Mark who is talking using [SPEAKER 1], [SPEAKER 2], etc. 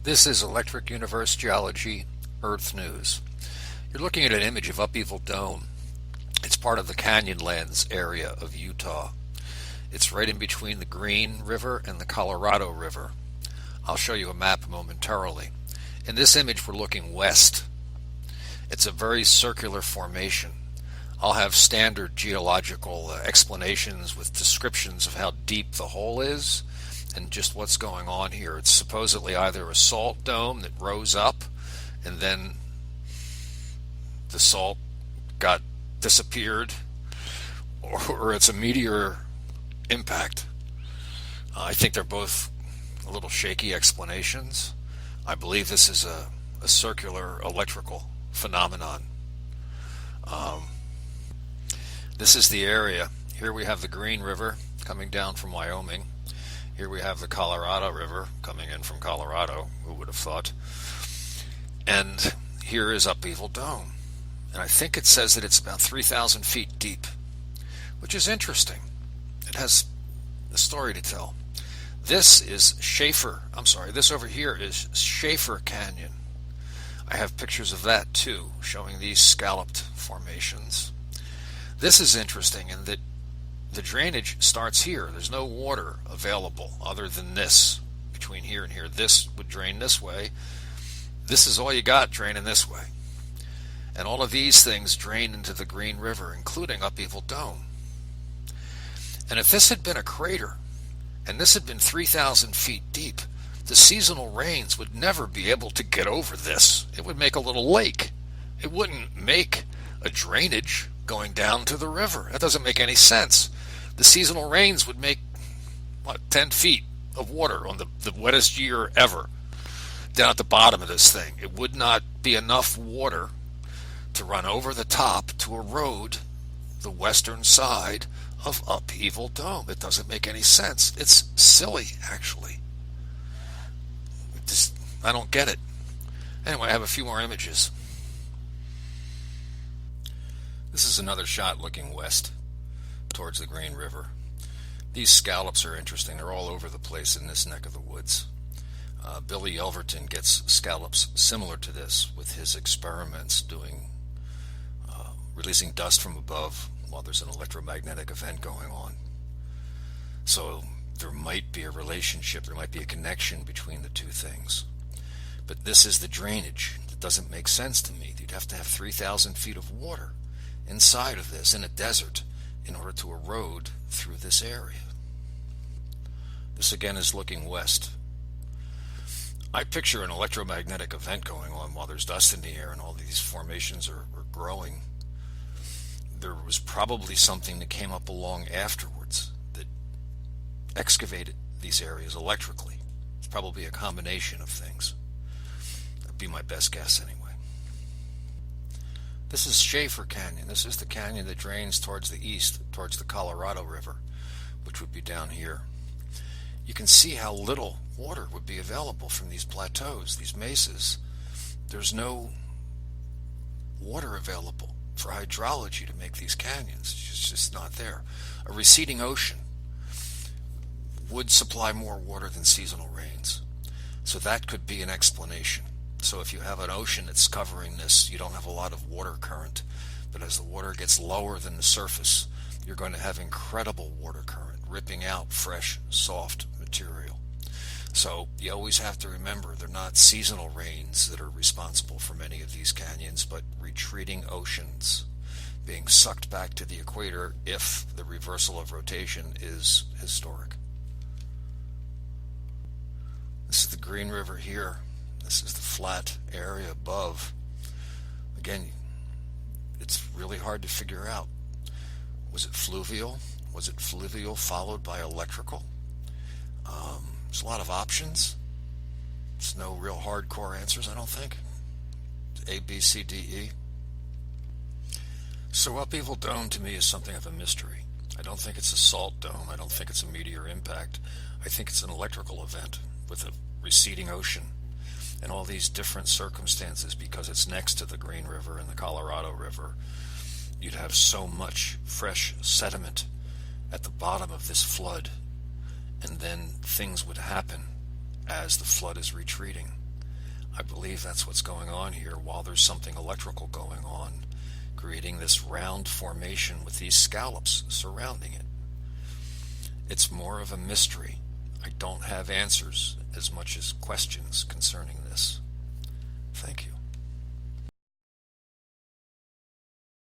[SPEAKER 1] This is Electric Universe Geology Earth News. You're looking at an image of Upheaval Dome. It's part of the Canyonlands area of Utah. It's right in between the Green River and the Colorado River. I'll show you a map momentarily. In this image we're looking west. It's a very circular formation. I'll have standard geological explanations with descriptions of how deep the hole is and just what's going on here. It's supposedly either a salt dome that rose up and then the salt got disappeared, or it's a meteor impact. I think they're both a little shaky explanations. I believe this is a circular electrical phenomenon. This is the area. Here we have the Green River coming down from Wyoming. Here we have the Colorado River coming in from Colorado. Who would have thought? And here is Upheaval Dome. And I think it says that it's about 3,000 feet deep, which is interesting. It has a story to tell. This over here is Schaefer Canyon. I have pictures of that too, showing these scalloped formations. This is interesting in that the drainage starts here. There's no water available other than this, between here and here. This would drain this way. This is all you got draining this way. And all of these things drain into the Green River, including Upheaval Dome. And if this had been a crater, and this had been 3,000 feet deep, the seasonal rains would never be able to get over this. It would make a little lake. It wouldn't make a drainage going down to the river. That doesn't make any sense. The seasonal rains would make, 10 feet of water on the wettest year ever down at the bottom of this thing. It would not be enough water to run over the top to erode the western side of Upheaval Dome. It doesn't make any sense. It's silly, actually. I don't get it. Anyway, I have a few more images. This is another shot looking west towards the Green River. These scallops are interesting. They're all over the place in this neck of the woods. Billy Elverton gets scallops similar to this with his experiments releasing dust from above while there's an electromagnetic event going on. So there might be a relationship, there might be a connection between the two things. But this is the drainage. It doesn't make sense to me. You'd have to have 3,000 feet of water inside of this in a desert in order to erode through this area. This again is looking west. I picture an electromagnetic event going on while there's dust in the air and all these formations are growing. There was probably something that came up along afterwards that excavated these areas electrically. It's probably a combination of things. That'd be my best guess anyway. This is Schaefer Canyon. This is the canyon that drains towards the east, towards the Colorado River, which would be down here. You can see how little water would be available from these plateaus, these mesas. There's no water available for hydrology to make these canyons. It's just not there. A receding ocean would supply more water than seasonal rains. So that could be an explanation. So if you have an ocean that's covering this, you don't have a lot of water current. But as the water gets lower than the surface, you're going to have incredible water current, ripping out fresh, soft material. So you always have to remember they're not seasonal rains that are responsible for many of these canyons, but retreating oceans being sucked back to the equator if the reversal of rotation is historic. This is the Green River here. This is the flat area above. Again, it's really hard to figure out. Was it fluvial? Was it fluvial followed by electrical? There's a lot of options. There's no real hardcore answers, I don't think. A, B, C, D, E. So Upheaval Dome to me is something of a mystery. I don't think it's a salt dome. I don't think it's a meteor impact. I think it's an electrical event with a receding ocean and all these different circumstances because it's next to the Green River and the Colorado River. You'd have so much fresh sediment at the bottom of this flood, and then things would happen as the flood is retreating. I believe that's what's going on here while there's something electrical going on, creating this round formation with these scallops surrounding it. It's more of a mystery. I don't have answers as much as questions concerning this. Thank you.